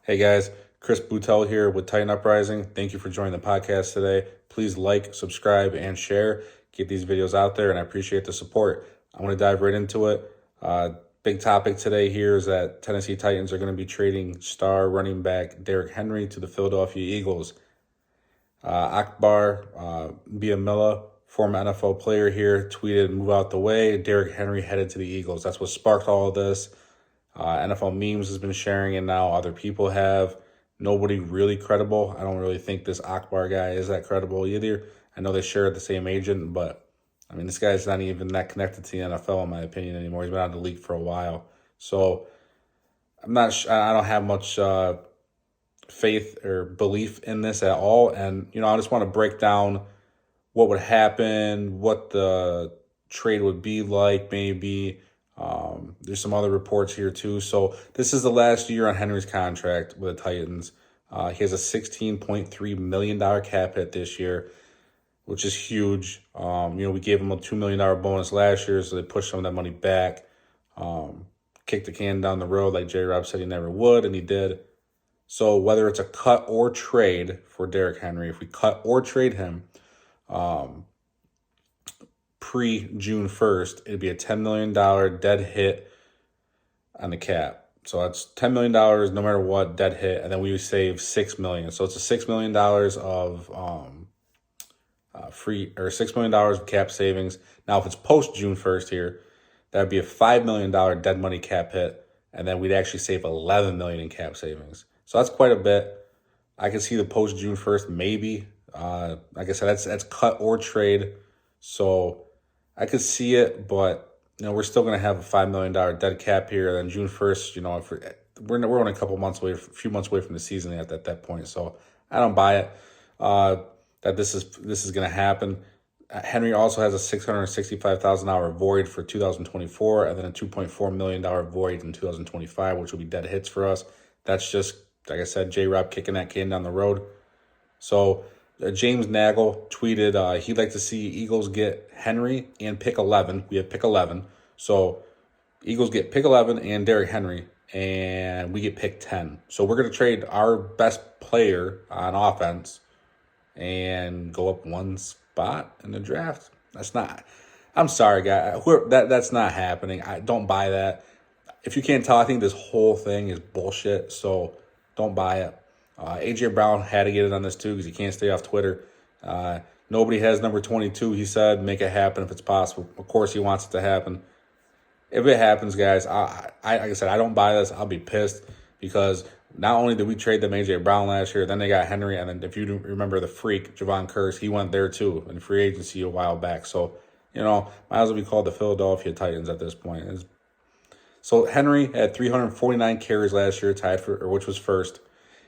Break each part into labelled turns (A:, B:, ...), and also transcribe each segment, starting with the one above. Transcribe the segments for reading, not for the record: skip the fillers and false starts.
A: Hey guys, Chris Boutel here with Titan Uprising. Thank you for joining the podcast today. Please like, subscribe, and share. Get these videos out there, and I appreciate the support. I'm going to dive right into it. Big topic today here is that Tennessee Titans are going to be trading star running back Derrick Henry to the Philadelphia Eagles. Akbar Biamila, former NFL player here, tweeted, "Move out the way. Derrick Henry headed to the Eagles." That's what sparked all of this. NFL Memes has been sharing it now. Other people have. Nobody really credible. I don't really think this Akbar guy is that credible either. I know they share the same agent, but I mean, this guy's not even that connected to the NFL in my opinion anymore. He's been out of the league for a while. So I'm not. I don't have much faith or belief in this at all. And I just want to break down what would happen, what the trade would be like, maybe. There's some other reports here too. So this is the last year on Henry's contract with the Titans. He has a $16.3 million cap hit this year, which is huge. We gave him a $2 million bonus last year, so they pushed some of that money back. Kicked the can down the road like J-Rob said he never would, and he did. So whether it's a cut or trade for Derrick Henry, if we cut or trade him, pre-June 1st, it'd be a $10 million dead hit on the cap. So that's $10 million no matter what, dead hit, and then we would save $6 million. So it's a $6 million of $6 million of cap savings. Now, if it's post June 1st here, that would be a $5 million dead money cap hit, and then we'd actually save $11 million in cap savings. So that's quite a bit. I can see the post June 1st maybe. Like I said, that's cut or trade. So I could see it, but we're still going to have a $5 million dead cap here. Then June 1st, if we're only a few months away from the season at that point. So I don't buy it that this is going to happen. Henry also has a $665,000 void for 2024, and then a $2.4 million void in 2025, which will be dead hits for us. That's just, like I said, J-Rob kicking that can down the road. So James Nagel tweeted he'd like to see Eagles get Henry and pick 11. We have pick 11. So Eagles get pick 11 and Derrick Henry, and we get pick 10. So we're going to trade our best player on offense and go up one spot in the draft. I'm sorry, guy. That's not happening. I don't buy that. If you can't tell, I think this whole thing is bullshit, so don't buy it. A.J. Brown had to get it on this too because he can't stay off Twitter. Nobody has number 22, he said. Make it happen if it's possible. Of course, he wants it to happen. If it happens, guys, like I said, I don't buy this. I'll be pissed because not only did we trade them A.J. Brown last year, then they got Henry, and then if you remember the freak, Javon Curse, he went there too in free agency a while back. So, might as well be called the Philadelphia Titans at this point. So Henry had 349 carries last year, which was first.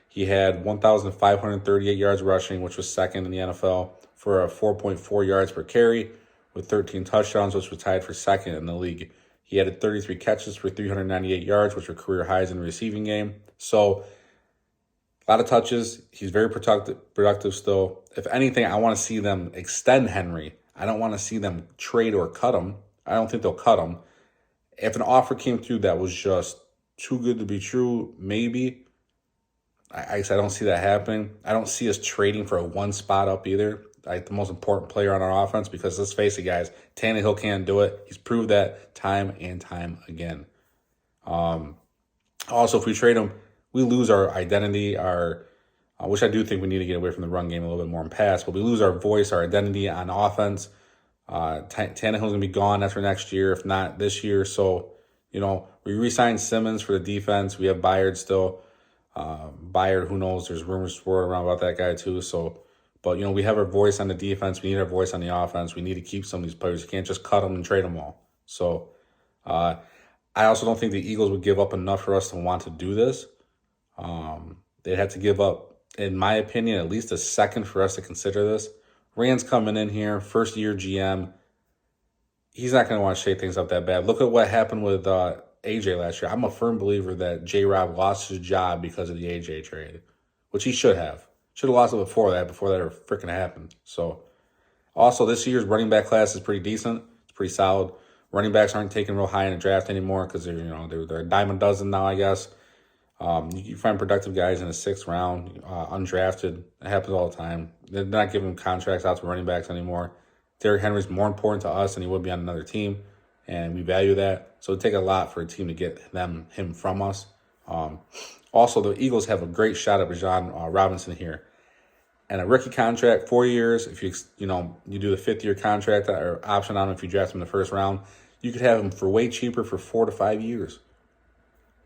A: He had 1,538 yards rushing, which was second in the NFL, for a 4.4 yards per carry with 13 touchdowns, which was tied for second in the league. He had 33 catches for 398 yards, which were career highs in the receiving game. So a lot of touches. He's very productive still. If anything, I want to see them extend Henry. I don't want to see them trade or cut him. I don't think they'll cut him. If an offer came through that was just too good to be true, maybe. I don't see that happening. I don't see us trading for a one spot up either. Like the most important player on our offense, because let's face it, guys, Tannehill can't do it. He's proved that time and time again. Also, if we trade him, we lose our identity, which I do think we need to get away from the run game a little bit more and pass, but we lose our voice, our identity on offense. Tannehill's going to be gone after next year, if not this year. So, we re-signed Simmons for the defense. We have Byard still. Byard, who knows? There's rumors swirling around about that guy too. So, but we have our voice on the defense. We need our voice on the offense. We need to keep some of these players. You can't just cut them and trade them all. So, I also don't think the Eagles would give up enough for us to want to do this. They'd have to give up, in my opinion, at least a second for us to consider this. Rand's coming in here, first year GM. He's not going to want to shake things up that bad. Look at what happened with AJ last year. I'm a firm believer that J-Rob lost his job because of the AJ trade, which he should have. Should have lost it before that ever freaking happened. So, also this year's running back class is pretty decent. It's pretty solid. Running backs aren't taken real high in the draft anymore because they're a dime a dozen now, I guess. You find productive guys in the 6th round, undrafted. It happens all the time. They're not giving contracts out to running backs anymore. Derrick Henry's more important to us than he would be on another team, and we value that. So it'd take a lot for a team to get him from us. Also, the Eagles have a great shot at Bijan Robinson here. And a rookie contract, 4 years. If you do the 5th year contract or option on him if you draft him in the 1st round, you could have him for way cheaper for 4 to 5 years.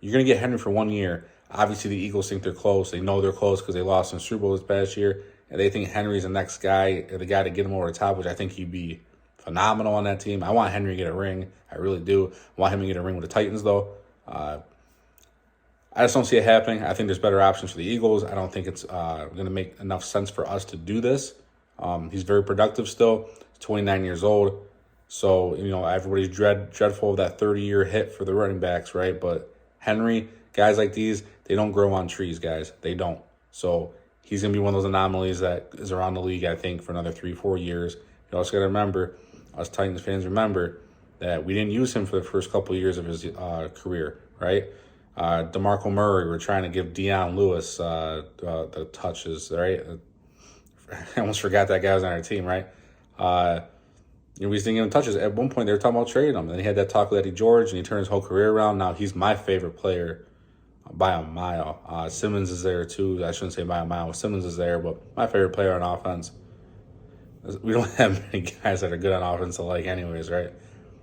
A: You're going to get Henry for 1 year. Obviously, the Eagles think they're close. They know they're close because they lost in the Super Bowl this past year. And they think Henry's the next guy, or the guy to get him over the top, which I think he'd be phenomenal on that team. I want Henry to get a ring. I really do. I want him to get a ring with the Titans, though. I just don't see it happening. I think there's better options for the Eagles. I don't think it's going to make enough sense for us to do this. He's very productive still. He's 29 years old. So, everybody's dreadful of that 30-year hit for the running backs, right? But Henry, guys like these, they don't grow on trees, guys. They don't. So he's going to be one of those anomalies that is around the league, I think, for another 3-4 years. You also got to remember, us Titans fans remember, that we didn't use him for the first couple of years of his career, right? DeMarco Murray, we're trying to give Deion Lewis the touches, right? I almost forgot that guy was on our team, right? We just didn't give him touches. At one point, they were talking about trading him. Then he had that talk with Eddie George, and he turned his whole career around. Now he's my favorite player by a mile. Simmons is there, too. I shouldn't say by a mile. Simmons is there, but my favorite player on offense. We don't have many guys that are good on offense alike anyways, right?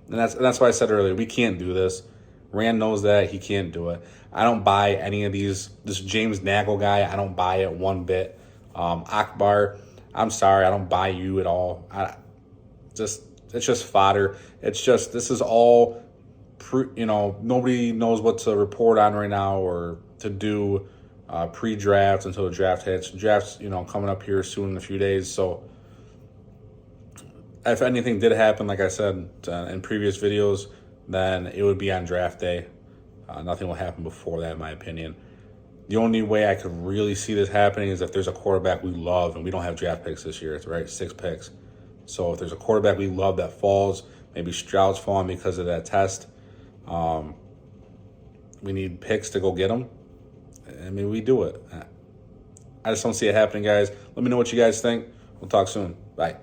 A: And that's why I said earlier, we can't do this. Rand knows that. He can't do it. I don't buy any of these. This James Nagel guy, I don't buy it one bit. Akbar, I'm sorry, I don't buy you at all. It's just fodder. It's just, this is all, nobody knows what to report on right now or to do pre-draft until the draft hits. Draft's, coming up here soon in a few days. So if anything did happen, like I said in previous videos, then it would be on draft day. Nothing will happen before that, in my opinion. The only way I could really see this happening is if there's a quarterback we love, and we don't have draft picks this year, right? 6 picks. So if there's a quarterback we love that falls, maybe Stroud's falling because of that test, we need picks to go get them. I mean, we do it. I just don't see it happening, guys. Let me know what you guys think. We'll talk soon. Bye.